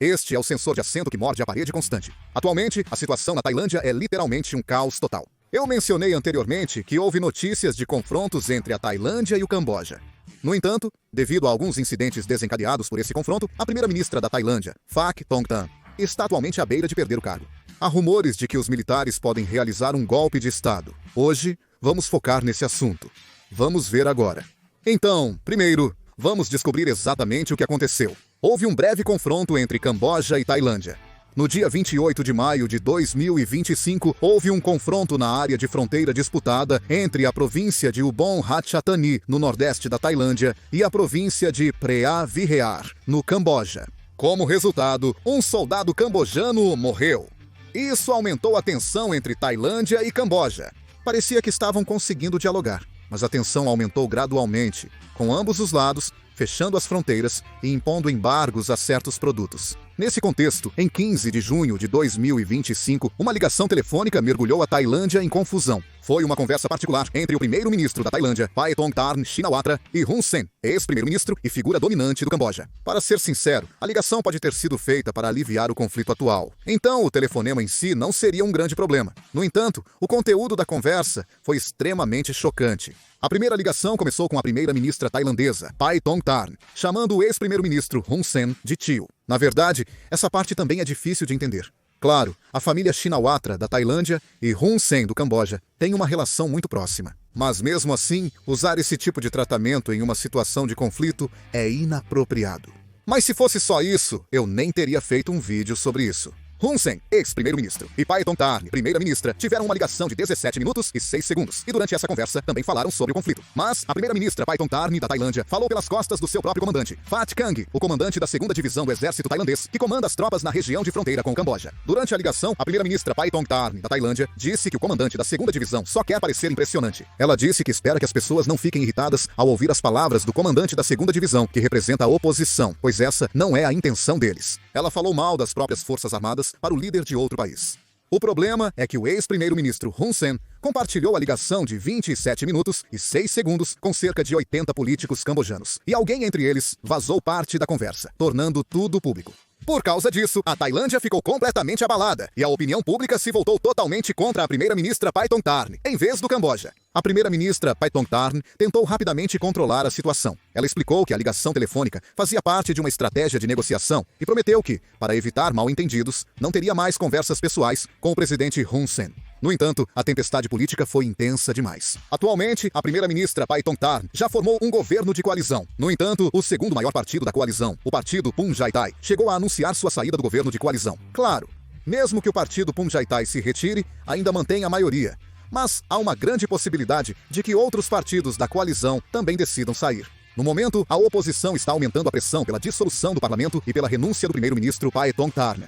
Este é o sensor de assento que morde a parede constante. Atualmente, a situação na Tailândia é literalmente um caos total. Eu mencionei anteriormente que houve notícias de confrontos entre a Tailândia e o Camboja. No entanto, devido a alguns incidentes desencadeados por esse confronto, a primeira-ministra da Tailândia, Phak Thongtan, está atualmente à beira de perder o cargo. Há rumores de que os militares podem realizar um golpe de Estado. Hoje, vamos focar nesse assunto. Vamos ver agora. Então, primeiro, vamos descobrir exatamente o que aconteceu. Houve um breve confronto entre Camboja e Tailândia. No dia 28 de maio de 2025, houve um confronto na área de fronteira disputada entre a província de Ubon Ratchathani, no nordeste da Tailândia, e a província de Preah Vihear, no Camboja. Como resultado, um soldado cambojano morreu. Isso aumentou a tensão entre Tailândia e Camboja. Parecia que estavam conseguindo dialogar, mas a tensão aumentou gradualmente, com ambos os lados fechando as fronteiras e impondo embargos a certos produtos. Nesse contexto, em 15 de junho de 2025, uma ligação telefônica mergulhou a Tailândia em confusão. Foi uma conversa particular entre o primeiro-ministro da Tailândia, Paetongtarn Shinawatra, e Hun Sen, ex-primeiro-ministro e figura dominante do Camboja. Para ser sincero, a ligação pode ter sido feita para aliviar o conflito atual. Então, o telefonema em si não seria um grande problema. No entanto, o conteúdo da conversa foi extremamente chocante. A primeira ligação começou com a primeira-ministra tailandesa, Paetongtarn, chamando o ex-primeiro-ministro Hun Sen de tio. Na verdade, essa parte também é difícil de entender. Claro, a família Shinawatra da Tailândia e Hun Sen do Camboja têm uma relação muito próxima. Mas mesmo assim, usar esse tipo de tratamento em uma situação de conflito é inapropriado. Mas se fosse só isso, eu nem teria feito um vídeo sobre isso. Hun Sen, ex-primeiro-ministro, e Paetongtarn, primeira-ministra, tiveram uma ligação de 17 minutos e 6 segundos. E durante essa conversa também falaram sobre o conflito. Mas a primeira-ministra Paetongtarn da Tailândia falou pelas costas do seu próprio comandante, Phat Kang, o comandante da 2ª Divisão do Exército Tailandês, que comanda as tropas na região de fronteira com o Camboja. Durante a ligação, a primeira-ministra Paetongtarn da Tailândia disse que o comandante da 2ª Divisão só quer parecer impressionante. Ela disse que espera que as pessoas não fiquem irritadas ao ouvir as palavras do comandante da 2ª Divisão, que representa a oposição, pois essa não é a intenção deles. Ela falou mal das próprias forças armadas para o líder de outro país. O problema é que o ex-primeiro-ministro Hun Sen compartilhou a ligação de 27 minutos e 6 segundos com cerca de 80 políticos cambojanos. E alguém entre eles vazou parte da conversa, tornando tudo público. Por causa disso, a Tailândia ficou completamente abalada e a opinião pública se voltou totalmente contra a primeira-ministra Paetongtarn, em vez do Camboja. A primeira-ministra Paetongtarn tentou rapidamente controlar a situação. Ela explicou que a ligação telefônica fazia parte de uma estratégia de negociação e prometeu que, para evitar mal-entendidos, não teria mais conversas pessoais com o presidente Hun Sen. No entanto, a tempestade política foi intensa demais. Atualmente, a primeira-ministra Paetongtarn já formou um governo de coalizão. No entanto, o segundo maior partido da coalizão, o partido Phum Jai Tai, chegou a anunciar sua saída do governo de coalizão. Claro, mesmo que o partido Phum Jai Tai se retire, ainda mantém a maioria. Mas há uma grande possibilidade de que outros partidos da coalizão também decidam sair. No momento, a oposição está aumentando a pressão pela dissolução do parlamento e pela renúncia do primeiro-ministro Paetongtarn.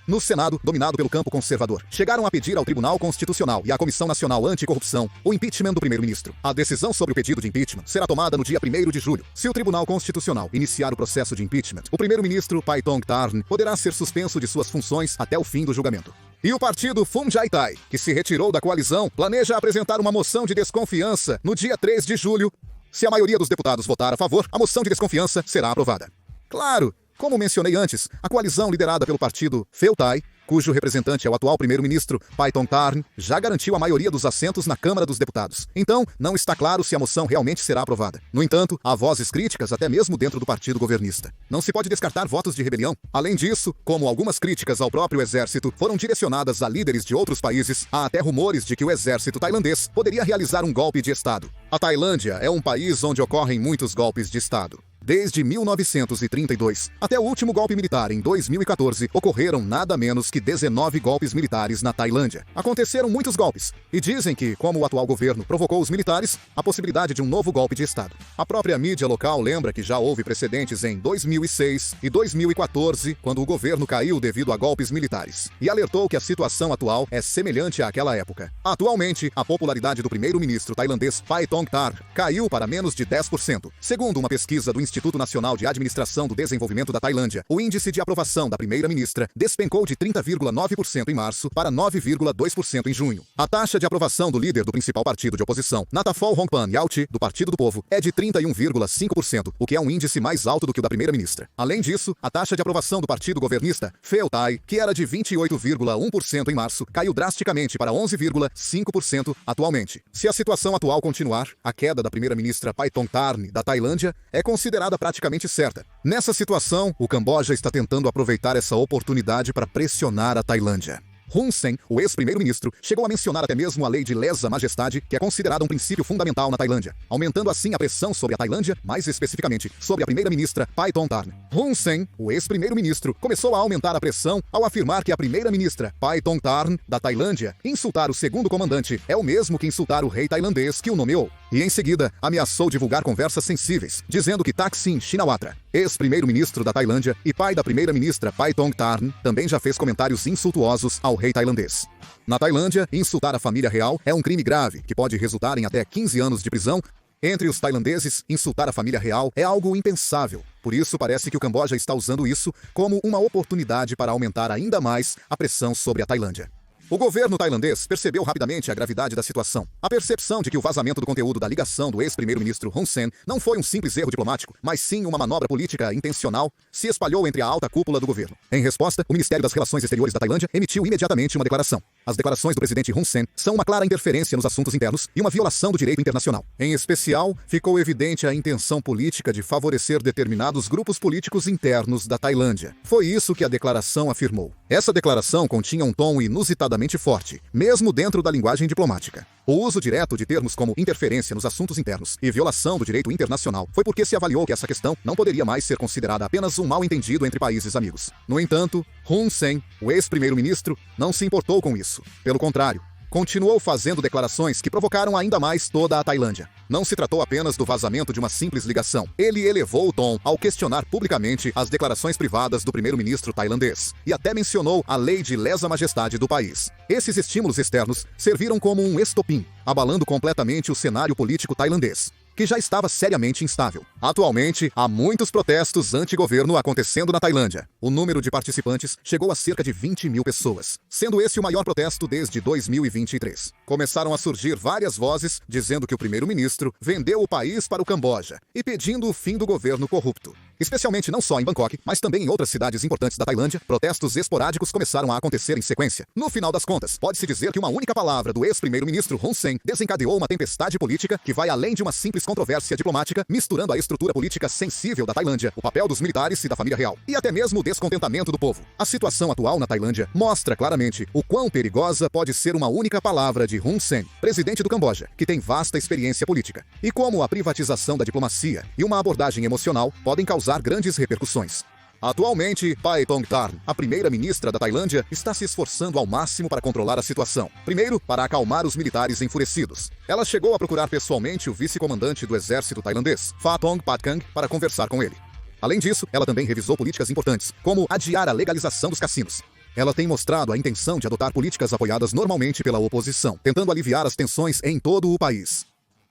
No Senado, dominado pelo campo conservador, chegaram a pedir ao Tribunal Constitucional e à Comissão Nacional Anticorrupção o impeachment do primeiro-ministro. A decisão sobre o pedido de impeachment será tomada no dia 1º de julho. Se o Tribunal Constitucional iniciar o processo de impeachment, o primeiro-ministro Paetongtarn poderá ser suspenso de suas funções até o fim do julgamento. E o partido Phum Jai Tai, que se retirou da coalizão, planeja apresentar uma moção de desconfiança no dia 3 de julho. Se a maioria dos deputados votar a favor, a moção de desconfiança será aprovada. Claro! Como mencionei antes, a coalizão liderada pelo partido Pheu Thai, cujo representante é o atual primeiro-ministro Paetongtarn, já garantiu a maioria dos assentos na Câmara dos Deputados. Então, não está claro se a moção realmente será aprovada. No entanto, há vozes críticas até mesmo dentro do partido governista. Não se pode descartar votos de rebelião. Além disso, como algumas críticas ao próprio exército foram direcionadas a líderes de outros países, há até rumores de que o exército tailandês poderia realizar um golpe de Estado. A Tailândia é um país onde ocorrem muitos golpes de Estado. Desde 1932 até o último golpe militar em 2014, ocorreram nada menos que 19 golpes militares na Tailândia. Aconteceram muitos golpes, e dizem que, como o atual governo provocou os militares, a possibilidade de um novo golpe de Estado. A própria mídia local lembra que já houve precedentes em 2006 e 2014, quando o governo caiu devido a golpes militares, e alertou que a situação atual é semelhante àquela época. Atualmente, a popularidade do primeiro-ministro tailandês Paetongtarn caiu para menos de 10%, segundo uma pesquisa do Instituto Instituto Nacional de Administração do Desenvolvimento da Tailândia, o índice de aprovação da primeira-ministra despencou de 30,9% em março para 9,2% em junho. A taxa de aprovação do líder do principal partido de oposição, Natapol Rongpan Yalti, do Partido do Povo, é de 31,5%, o que é um índice mais alto do que o da primeira-ministra. Além disso, a taxa de aprovação do partido governista, Pheu Thai, que era de 28,1% em março, caiu drasticamente para 11,5% atualmente. Se a situação atual continuar, a queda da primeira-ministra Paetongtarn da Tailândia é considerada praticamente certa. Nessa situação, o Camboja está tentando aproveitar essa oportunidade para pressionar a Tailândia. Hun Sen, o ex-primeiro-ministro, chegou a mencionar até mesmo a lei de lesa majestade, que é considerada um princípio fundamental na Tailândia, aumentando assim a pressão sobre a Tailândia, mais especificamente sobre a primeira-ministra Paetongtarn. Hun Sen, o ex-primeiro-ministro, começou a aumentar a pressão ao afirmar que a primeira-ministra Paetongtarn da Tailândia insultar o segundo comandante é o mesmo que insultar o rei tailandês que o nomeou. E em seguida, ameaçou divulgar conversas sensíveis, dizendo que Thaksin Shinawatra, ex-primeiro-ministro da Tailândia e pai da primeira-ministra Paetongtarn, também já fez comentários insultuosos ao rei tailandês. Na Tailândia, insultar a família real é um crime grave, que pode resultar em até 15 anos de prisão. Entre os tailandeses, insultar a família real é algo impensável. Por isso, parece que o Camboja está usando isso como uma oportunidade para aumentar ainda mais a pressão sobre a Tailândia. O governo tailandês percebeu rapidamente a gravidade da situação. A percepção de que o vazamento do conteúdo da ligação do ex-primeiro-ministro Hun Sen não foi um simples erro diplomático, mas sim uma manobra política intencional, se espalhou entre a alta cúpula do governo. Em resposta, o Ministério das Relações Exteriores da Tailândia emitiu imediatamente uma declaração. As declarações do presidente Hun Sen são uma clara interferência nos assuntos internos e uma violação do direito internacional. Em especial, ficou evidente a intenção política de favorecer determinados grupos políticos internos da Tailândia. Foi isso que a declaração afirmou. Essa declaração continha um tom inusitadamente forte, mesmo dentro da linguagem diplomática. O uso direto de termos como interferência nos assuntos internos e violação do direito internacional foi porque se avaliou que essa questão não poderia mais ser considerada apenas um mal-entendido entre países amigos. No entanto, Hun Sen, o ex-primeiro-ministro, não se importou com isso. Pelo contrário, continuou fazendo declarações que provocaram ainda mais toda a Tailândia. Não se tratou apenas do vazamento de uma simples ligação. Ele elevou o tom ao questionar publicamente as declarações privadas do primeiro-ministro tailandês e até mencionou a lei de lesa majestade do país. Esses estímulos externos serviram como um estopim, abalando completamente o cenário político tailandês, que já estava seriamente instável. Atualmente, há muitos protestos anti-governo acontecendo na Tailândia. O número de participantes chegou a cerca de 20 mil pessoas, sendo esse o maior protesto desde 2023. Começaram a surgir várias vozes dizendo que o primeiro-ministro vendeu o país para o Camboja e pedindo o fim do governo corrupto. Especialmente não só em Bangkok, mas também em outras cidades importantes da Tailândia, protestos esporádicos começaram a acontecer em sequência. No final das contas, pode-se dizer que uma única palavra do ex-primeiro-ministro Hun Sen desencadeou uma tempestade política que vai além de uma simples controvérsia diplomática, misturando a estrutura política sensível da Tailândia, o papel dos militares e da família real, e até mesmo o descontentamento do povo. A situação atual na Tailândia mostra claramente o quão perigosa pode ser uma única palavra de Hun Sen, presidente do Camboja, que tem vasta experiência política, e como a privatização da diplomacia e uma abordagem emocional podem causar grandes repercussões. Atualmente, Paetongtarn, a primeira-ministra da Tailândia, está se esforçando ao máximo para controlar a situação. Primeiro, para acalmar os militares enfurecidos. Ela chegou a procurar pessoalmente o vice-comandante do exército tailandês, Phatong Patkang, para conversar com ele. Além disso, ela também revisou políticas importantes, como adiar a legalização dos cassinos. Ela tem mostrado a intenção de adotar políticas apoiadas normalmente pela oposição, tentando aliviar as tensões em todo o país.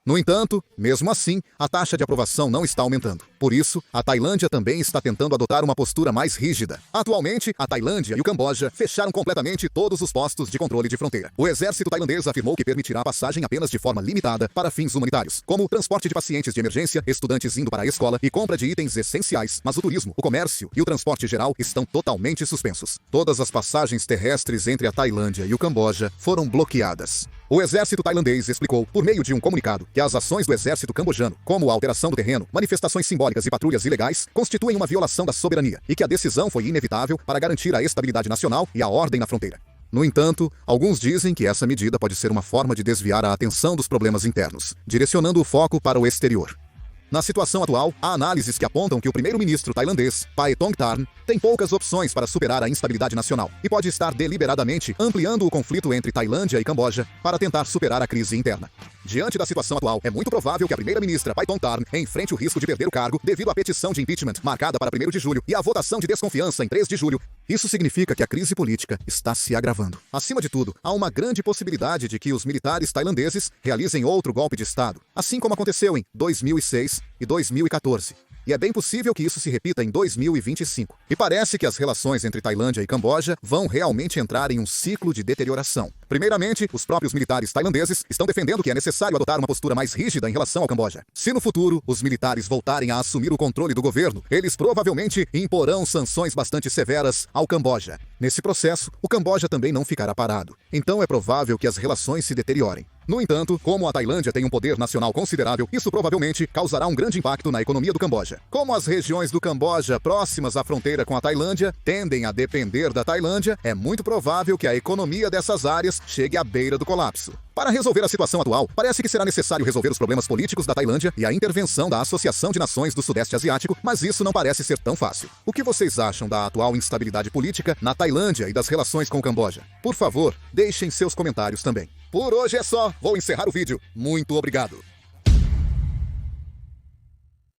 No entanto, mesmo assim, a taxa de aprovação não está aumentando. Por isso, a Tailândia também está tentando adotar uma postura mais rígida. Atualmente, a Tailândia e o Camboja fecharam completamente todos os postos de controle de fronteira. O exército tailandês afirmou que permitirá a passagem apenas de forma limitada para fins humanitários, como o transporte de pacientes de emergência, estudantes indo para a escola e compra de itens essenciais, mas o turismo, o comércio e o transporte geral estão totalmente suspensos. Todas as passagens terrestres entre a Tailândia e o Camboja foram bloqueadas. O exército tailandês explicou, por meio de um comunicado, que as ações do exército cambojano, como a alteração do terreno, manifestações simbólicas e patrulhas ilegais, constituem uma violação da soberania e que a decisão foi inevitável para garantir a estabilidade nacional e a ordem na fronteira. No entanto, alguns dizem que essa medida pode ser uma forma de desviar a atenção dos problemas internos, direcionando o foco para o exterior. Na situação atual, há análises que apontam que o primeiro-ministro tailandês, Paetongtarn, tem poucas opções para superar a instabilidade nacional e pode estar deliberadamente ampliando o conflito entre Tailândia e Camboja para tentar superar a crise interna. Diante da situação atual, é muito provável que a primeira-ministra Paetongtarn enfrente o risco de perder o cargo devido à petição de impeachment marcada para 1º de julho e à votação de desconfiança em 3 de julho. Isso significa que a crise política está se agravando. Acima de tudo, há uma grande possibilidade de que os militares tailandeses realizem outro golpe de Estado, assim como aconteceu em 2006 e 2014. e é bem possível que isso se repita em 2025. E parece que as relações entre Tailândia e Camboja vão realmente entrar em um ciclo de deterioração. Primeiramente, os próprios militares tailandeses estão defendendo que é necessário adotar uma postura mais rígida em relação ao Camboja. Se no futuro os militares voltarem a assumir o controle do governo, eles provavelmente imporão sanções bastante severas ao Camboja. Nesse processo, o Camboja também não ficará parado. Então é provável que as relações se deteriorem. No entanto, como a Tailândia tem um poder nacional considerável, isso provavelmente causará um grande impacto na economia do Camboja. Como as regiões do Camboja próximas à fronteira com a Tailândia tendem a depender da Tailândia, é muito provável que a economia dessas áreas chegue à beira do colapso. Para resolver a situação atual, parece que será necessário resolver os problemas políticos da Tailândia e a intervenção da Associação de Nações do Sudeste Asiático, mas isso não parece ser tão fácil. O que vocês acham da atual instabilidade política na Tailândia e das relações com o Camboja? Por favor, deixem seus comentários também. Por hoje é só. Vou encerrar o vídeo. Muito obrigado.